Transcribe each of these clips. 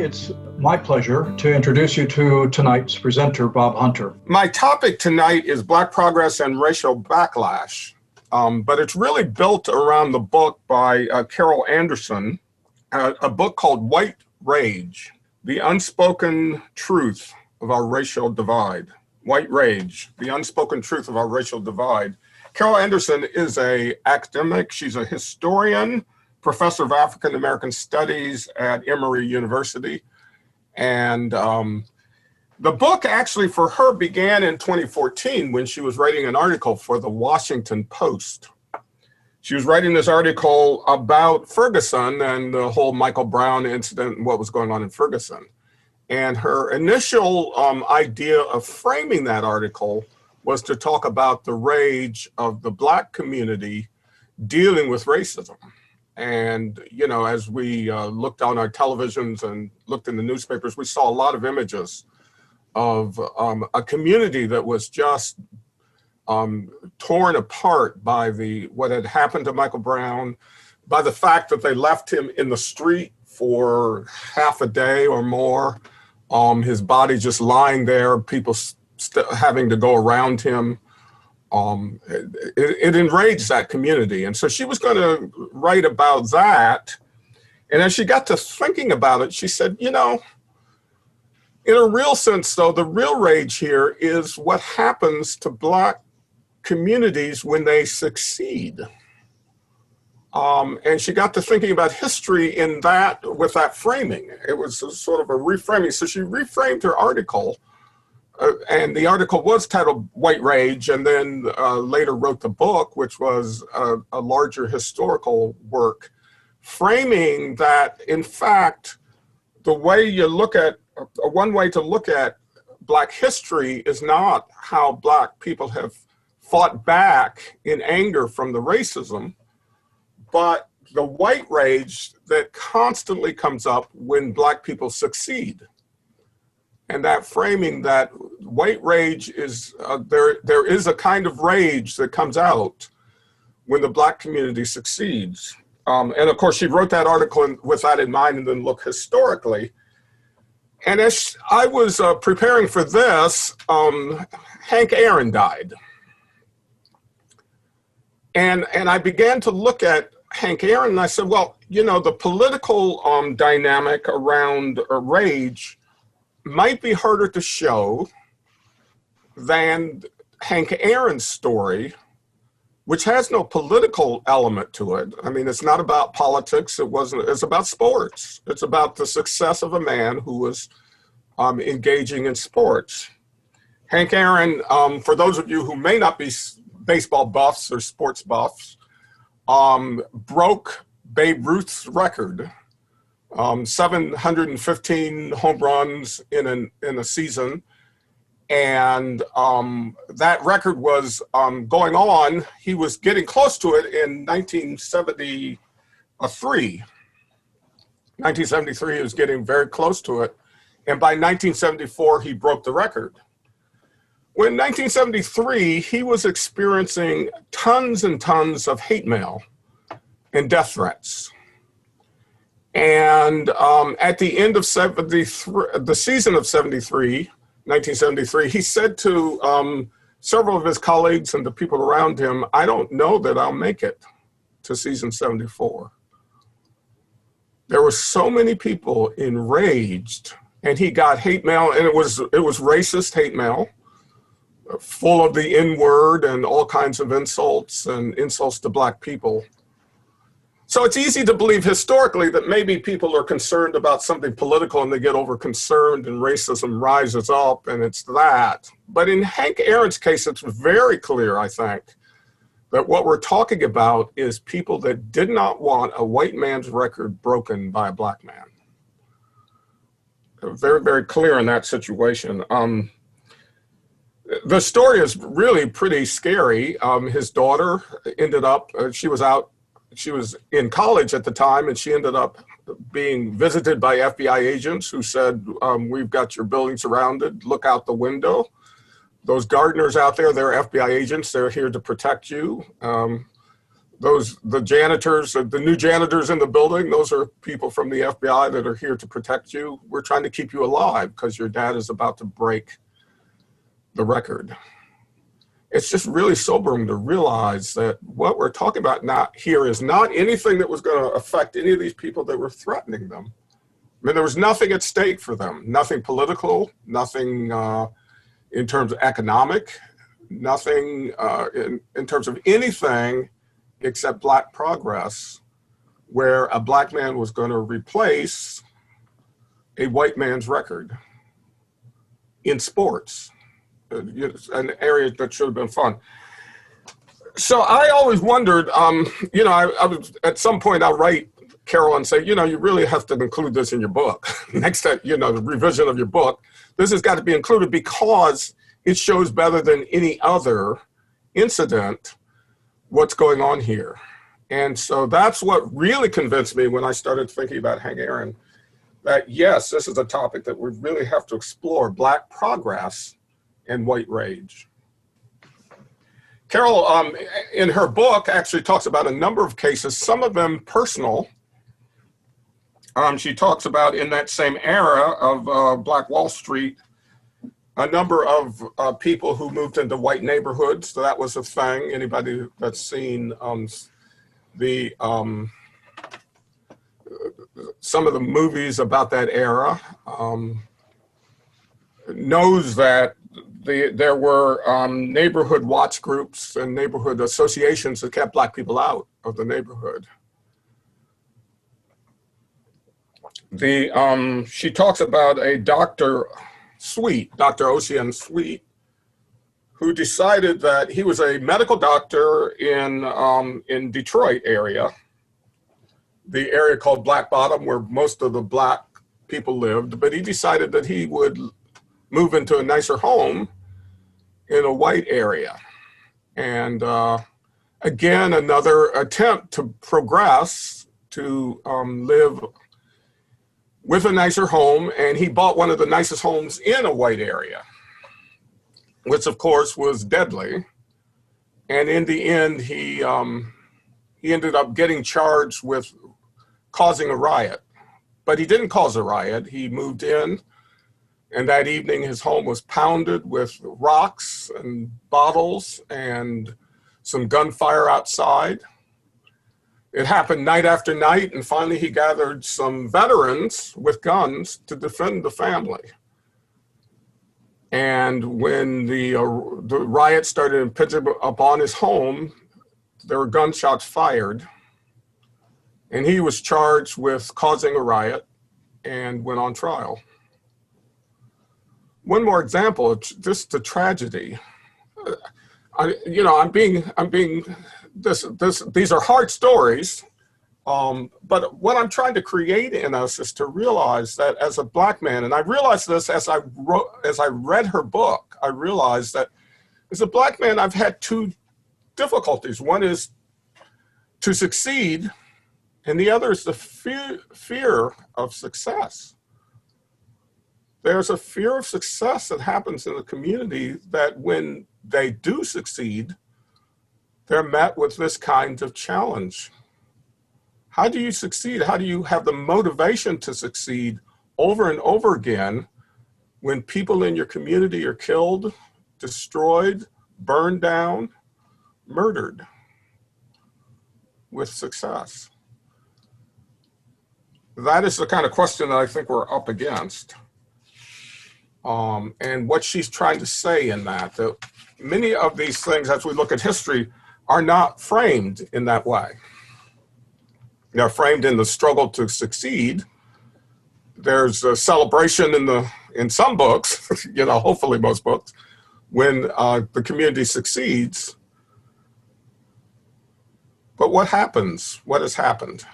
It's my pleasure to introduce you to tonight's presenter, Bob Hunter. My topic tonight is Black progress and racial backlash, but it's really built around the book by Carol Anderson, a book called White Rage, The Unspoken Truth of Our Racial Divide. White Rage, The Unspoken Truth of Our Racial Divide. Carol Anderson is an academic. She's a historian, professor of African American Studies at Emory University. And the book actually for her began in 2014 when she was writing an article for the Washington Post. She was writing this article about Ferguson and the whole Michael Brown incident and what was going on in Ferguson. And her initial idea of framing that article was to talk about the rage of the Black community dealing with racism. And, you know, as we looked on our televisions and looked in the newspapers, we saw a lot of images of a community that was just torn apart by what had happened to Michael Brown, by the fact that they left him in the street for half a day or more, his body just lying there, people having to go around him. It enraged that community. And so she was going to write about that. And as she got to thinking about it, she said, you know, in a real sense, though, the real rage here is what happens to Black communities when they succeed. And she got to thinking about history in that, with that framing. It was sort of a reframing. So she reframed her article. And the article was titled White Rage, and then later wrote the book, which was a larger historical work, framing that, in fact, the way you look at, one way to look at Black history is not how Black people have fought back in anger from the racism, but the white rage that constantly comes up when Black people succeed. And that framing that white rage is, there is a kind of rage that comes out when the Black community succeeds. And of course, she wrote that article with that in mind and then look historically. And as I was preparing for this, Hank Aaron died. And I began to look at Hank Aaron and I said, well, you know, the political dynamic around rage might be harder to show than Hank Aaron's story, which has no political element to it. I mean, it's not about politics. It's about sports. It's about the success of a man who was engaging in sports. Hank Aaron, for those of you who may not be baseball buffs or sports buffs, broke Babe Ruth's record. 715 home runs in a season. And that record was going on. He was getting close to it in 1973. 1973, he was getting very close to it. And by 1974, he broke the record. When 1973, he was experiencing tons and tons of hate mail and death threats. And at the end of the season of 1973, he said to several of his colleagues and the people around him, I don't know that I'll make it to season 74. There were so many people enraged, and he got hate mail, and it was racist hate mail, full of the N-word and all kinds of insults and insults to Black people. So it's easy to believe historically that maybe people are concerned about something political and they get over concerned and racism rises up and it's that. But in Hank Aaron's case, it's very clear, I think, that what we're talking about is people that did not want a white man's record broken by a Black man. Very, very clear in that situation. The story is really pretty scary. His daughter ended up, she was in college at the time, and she ended up being visited by FBI agents who said, we've got your building surrounded, look out the window. Those gardeners out there, they're FBI agents, they're here to protect you. the janitors, the new janitors in the building, those are people from the FBI that are here to protect you. We're trying to keep you alive because your dad is about to break the record. It's just really sobering to realize that what we're talking about here is not anything that was going to affect any of these people that were threatening them. I mean, there was nothing at stake for them, nothing political, nothing in terms of economic, nothing in terms of anything except black progress, where a black man was going to replace a white man's record in sports, an area that should have been fun. So I always wondered, you know, I was, at some point I'll write Carol and say, you know, you really have to include this in your book. Next time, you know, the revision of your book, this has got to be included because it shows better than any other incident what's going on here. And so that's what really convinced me when I started thinking about Hank Aaron, that yes, this is a topic that we really have to explore, black progress and white rage. Carol, in her book, actually talks about a number of cases, some of them personal. She talks about in that same era of Black Wall Street, a number of people who moved into white neighborhoods. So that was a thing. Anybody that's seen some of the movies about that era knows that there were neighborhood watch groups and neighborhood associations that kept black people out of the neighborhood. She talks about a Dr. Ocean Sweet, who decided that he was a medical doctor in Detroit area, the area called Black Bottom, where most of the black people lived, but he decided that he would move into a nicer home in a white area. And again, another attempt to progress, to live with a nicer home, and he bought one of the nicest homes in a white area, which of course was deadly. And in the end, he ended up getting charged with causing a riot, but he didn't cause a riot. He moved in, and that evening his home was pounded with rocks and bottles and some gunfire outside. It happened night after night, and finally he gathered some veterans with guns to defend the family. And when the riot started impinging upon his home, there were gunshots fired, and he was charged with causing a riot and went on trial. One more example, just a tragedy. These are hard stories, but what I'm trying to create in us is to realize that as a black man, and I realized this as I read her book, I realized that as a black man, I've had two difficulties. One is to succeed, and the other is the fear of success. There's a fear of success that happens in the community that when they do succeed, they're met with this kind of challenge. How do you succeed? How do you have the motivation to succeed over and over again when people in your community are killed, destroyed, burned down, murdered with success? That is the kind of question that I think we're up against. And what she's trying to say in that many of these things, as we look at history, are not framed in that way. They're framed in the struggle to succeed. There's a celebration in some books, hopefully most books, when the community succeeds. But what happens? What has happened?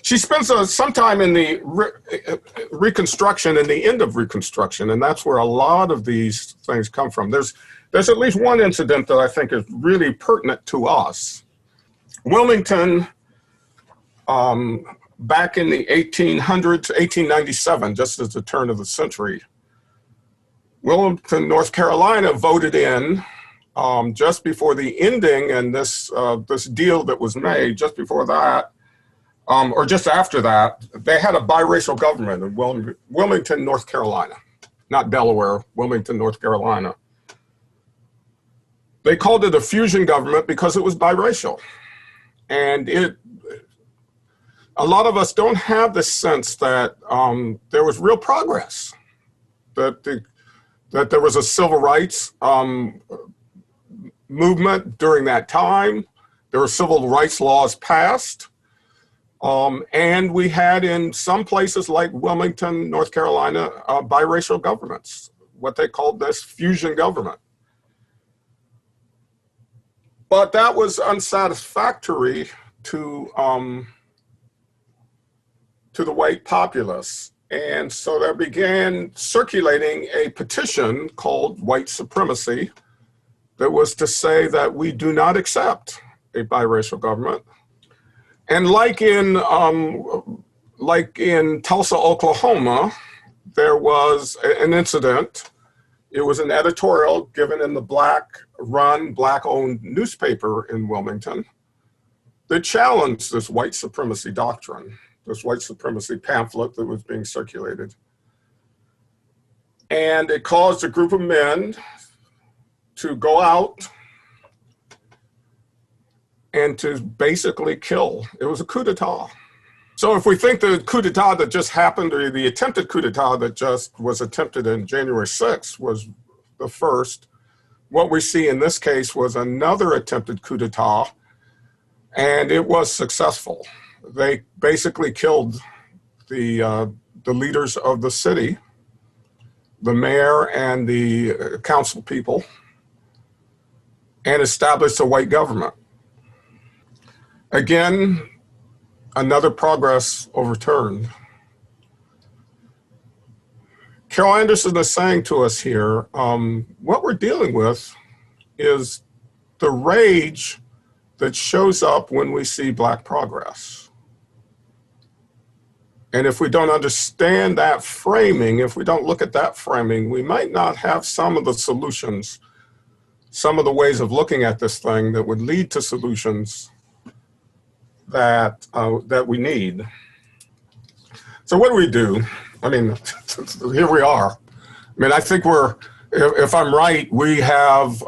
She spends some time in the Reconstruction and the end of Reconstruction, and that's where a lot of these things come from. There's at least one incident that I think is really pertinent to us. Wilmington, back in the 1800s, 1897, just at the turn of the century, Wilmington, North Carolina voted in just before the ending and this deal that was made, just before that, or just after that, they had a biracial government in Wilmington, North Carolina, not Delaware, Wilmington, North Carolina. They called it a fusion government because it was biracial. And a lot of us don't have the sense that there was real progress, that there was a civil rights movement during that time. There were civil rights laws passed. And we had in some places like Wilmington, North Carolina, biracial governments, what they called this fusion government. But that was unsatisfactory to the white populace. And so there began circulating a petition called White Supremacy that was to say that we do not accept a biracial government. And like in Tulsa, Oklahoma, there was an incident. It was an editorial given in the Black-run, Black-owned newspaper in Wilmington that challenged this white supremacy doctrine, this white supremacy pamphlet that was being circulated. And it caused a group of men to go out and to basically kill. It was a coup d'etat. So if we think the coup d'etat that just happened, or the attempted coup d'etat that just was attempted in January 6th was the first, what we see in this case was another attempted coup d'etat, and it was successful. They basically killed the leaders of the city, the mayor and the council people, and established a white government. Again, another progress overturned. Carol Anderson is saying to us here, what we're dealing with is the rage that shows up when we see Black progress. And if we don't understand that framing, if we don't look at that framing, we might not have some of the solutions, some of the ways of looking at this thing that would lead to solutions that we need. So what do we do? I mean, here we are. I mean, I think if I'm right, we have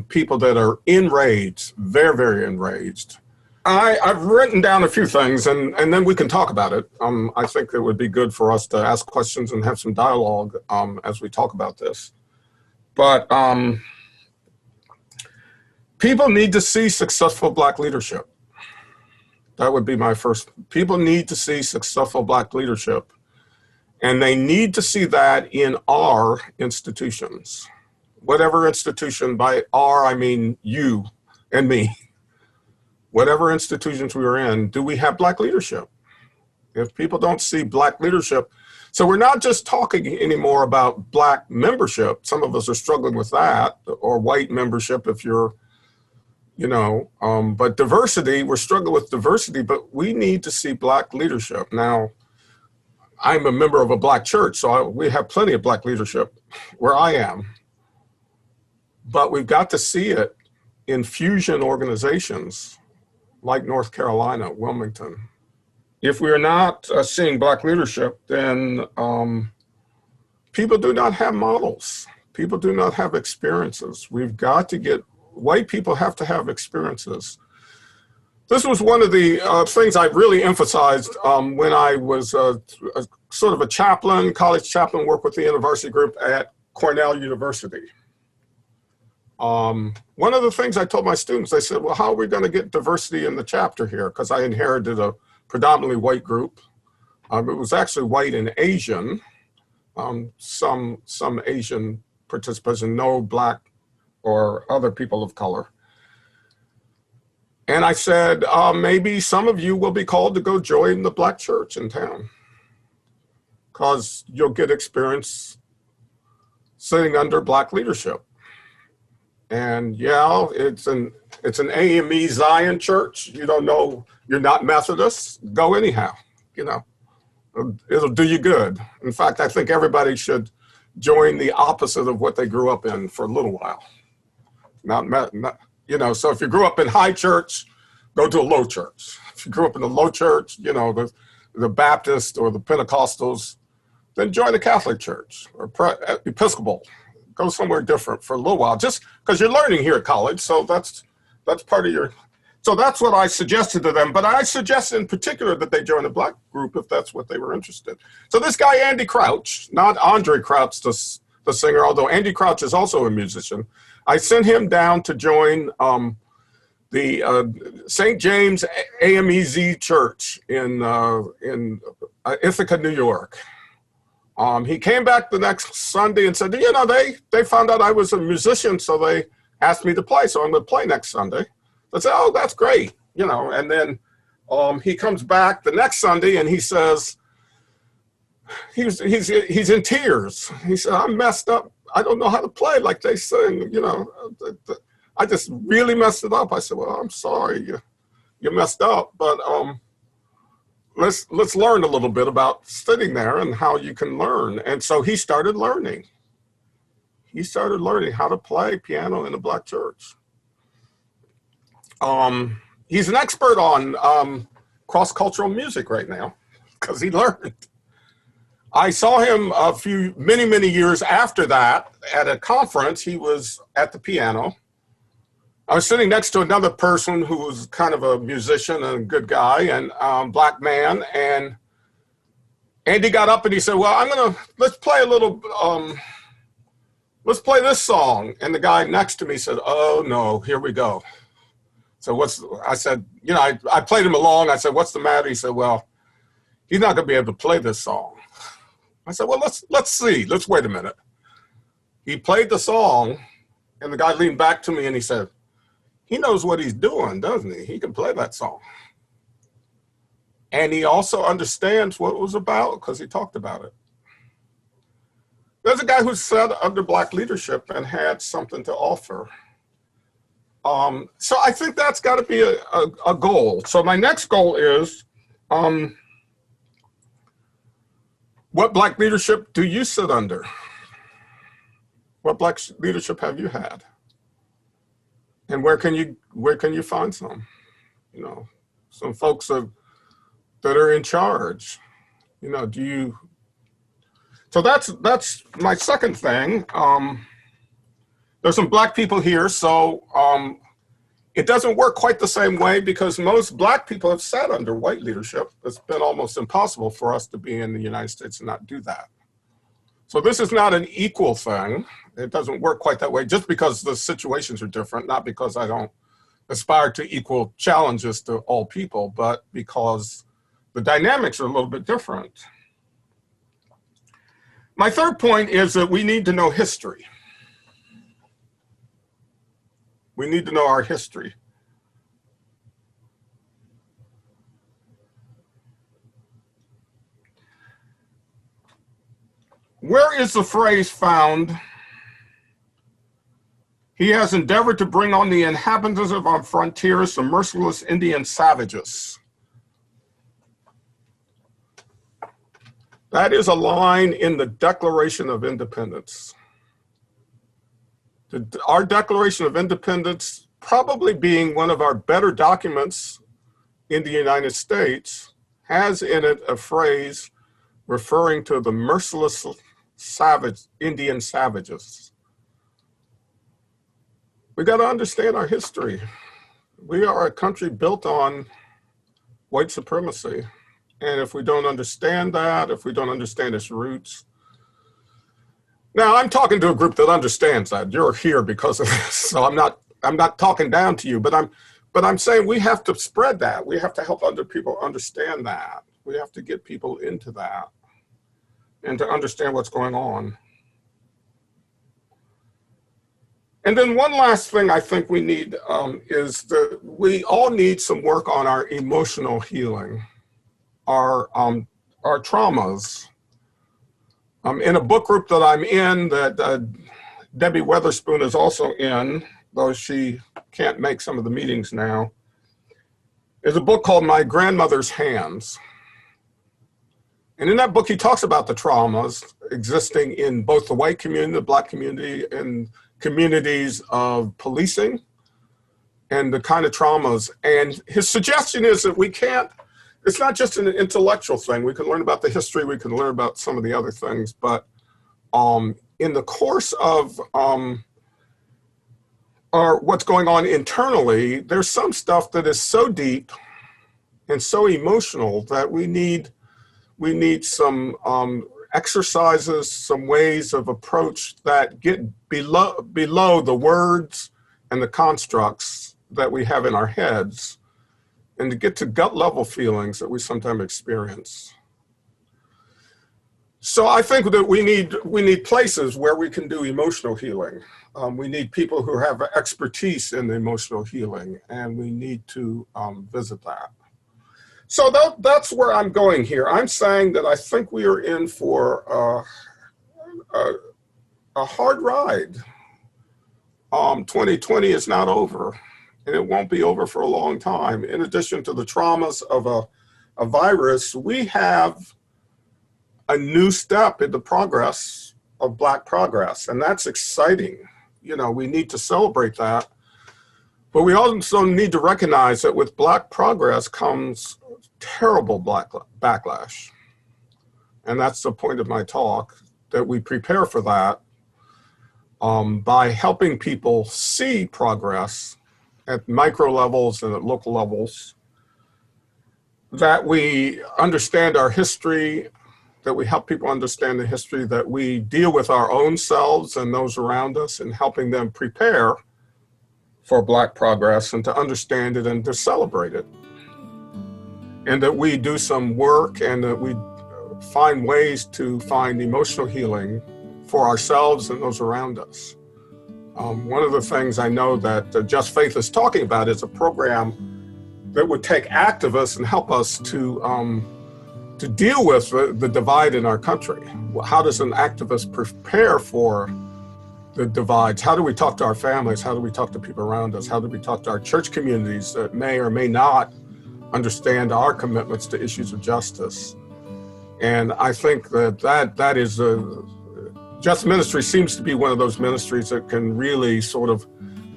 people that are enraged, very, very enraged. I've written down a few things, and then we can talk about it. I think it would be good for us to ask questions and have some dialogue as we talk about this. But people need to see successful Black leadership. That would be my first. People need to see successful Black leadership, and they need to see that in our institutions. Whatever institution, by our, I mean you and me. Whatever institutions we are in, do we have Black leadership? If people don't see Black leadership, so we're not just talking anymore about Black membership. Some of us are struggling with that, or white membership if you're, but diversity, we're struggling with diversity, but we need to see Black leadership. Now, I'm a member of a Black church, so we have plenty of Black leadership where I am. But we've got to see it in fusion organizations like North Carolina, Wilmington. If we're not seeing Black leadership, then people do not have models. People do not have experiences. We've got to get, white people have to have experiences. This was one of the things I really emphasized when I was sort of a chaplain, college chaplain, worked with the InterVarsity group at Cornell University. One of the things I told my students, I said, well, how are we going to get diversity in the chapter here? Because I inherited a predominantly white group. It was actually white and Asian, some Asian participants, and no Black or other people of color. And I said, maybe some of you will be called to go join the Black church in town, because you'll get experience sitting under Black leadership. And yeah, it's an AME Zion church. You don't know, you're not Methodist, go anyhow, it'll do you good. In fact, I think everybody should join the opposite of what they grew up in for a little while. You know, so if you grew up in high church, go to a low church. If you grew up in a low church, you know, the Baptist or the Pentecostals, then join the Catholic Church or Episcopal. Go somewhere different for a little while, just because you're learning here at college. So that's part of your. So that's what I suggested to them. But I suggested in particular that they join a black group if that's what they were interested. So this guy Andy Crouch, not Andre Crouch, the singer, although Andy Crouch is also a musician. I sent him down to join the St. James AMEZ Church in Ithaca, New York. He came back the next Sunday and said, you know, they found out I was a musician, so they asked me to play. So I'm going to play next Sunday. I said, oh, that's great, you know. And then he comes back the next Sunday and he says, he's in tears. He said, I'm messed up. I don't know how to play like they sing, you know. I just really messed it up. I said, well, I'm sorry you messed up, but let's learn a little bit about sitting there and how you can learn. And so he started learning. He started learning how to play piano in a black church. He's an expert on cross-cultural music right now because he learned. I saw him many years after that at a conference. He was at the piano. I was sitting next to another person who was kind of a musician and a good guy and black man. And Andy got up and he said, well, let's play this song. And the guy next to me said, oh no, here we go. So I said, you know, I played him along. I said, what's the matter? He said, well, he's not gonna be able to play this song. I said, well, let's see, let's wait a minute. He played the song and the guy leaned back to me and he said, he knows what he's doing, doesn't he? He can play that song. And he also understands what it was about because he talked about it. There's a guy who sat under black leadership and had something to offer. So I think that's got to be a goal. So my next goal is, what black leadership do you sit under? What black leadership have you had? And where can you find some? You know, some folks that are in charge. You know, so that's my second thing. There's some black people here, so it doesn't work quite the same way because most black people have sat under white leadership. It's been almost impossible for us to be in the United States and not do that. So this is not an equal thing. It doesn't work quite that way just because the situations are different, not because I don't aspire to equal challenges to all people, but because the dynamics are a little bit different. My third point is that we need to know history. We need to know our history. Where is the phrase found? He has endeavored to bring on the inhabitants of our frontiers some merciless Indian savages. That is a line in the Declaration of Independence. Our Declaration of Independence, probably being one of our better documents in the United States, has in it a phrase referring to the merciless Indian savages. We got to understand our history. We are a country built on white supremacy. And if we don't understand that, if we don't understand its roots, now I'm talking to a group that understands that. You're here because of this, so I'm not talking down to you, but I'm saying we have to spread that. We have to help other people understand that. We have to get people into that and to understand what's going on. And then one last thing I think we need is that we all need some work on our emotional healing, our traumas. In a book group that I'm in that Debbie Weatherspoon is also in, though she can't make some of the meetings now, is a book called My Grandmother's Hands. And in that book, he talks about the traumas existing in both the white community, the black community, and communities of policing and the kind of traumas. And his suggestion is that we can't, it's not just an intellectual thing. We can learn about the history, we can learn about some of the other things, but in the course of what's going on internally, there's some stuff that is so deep and so emotional that we need some exercises, some ways of approach that get below the words and the constructs that we have in our heads, and to get to gut level feelings that we sometimes experience. So I think that we need places where we can do emotional healing. We need people who have expertise in emotional healing, and we need to visit that. So that's where I'm going here. I'm saying that I think we are in for a hard ride. 2020 is not over, and it won't be over for a long time. In addition to the traumas of a virus, we have a new step in the progress of Black progress, and that's exciting. You know, we need to celebrate that, but we also need to recognize that with Black progress comes terrible backlash. And that's the point of my talk, that we prepare for that by helping people see progress at micro levels and at local levels, that we understand our history, that we help people understand the history, that we deal with our own selves and those around us and helping them prepare for Black progress and to understand it and to celebrate it. And that we do some work and that we find ways to find emotional healing for ourselves and those around us. One of the things I know that Just Faith is talking about is a program that would take activists and help us to deal with the divide in our country. How does an activist prepare for the divides? How do we talk to our families? How do we talk to people around us? How do we talk to our church communities that may or may not understand our commitments to issues of justice? And I think that is Just Ministry seems to be one of those ministries that can really sort of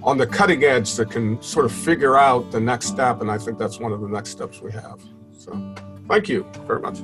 on the cutting edge, that can sort of figure out the next step. And I think that's one of the next steps we have. So thank you very much.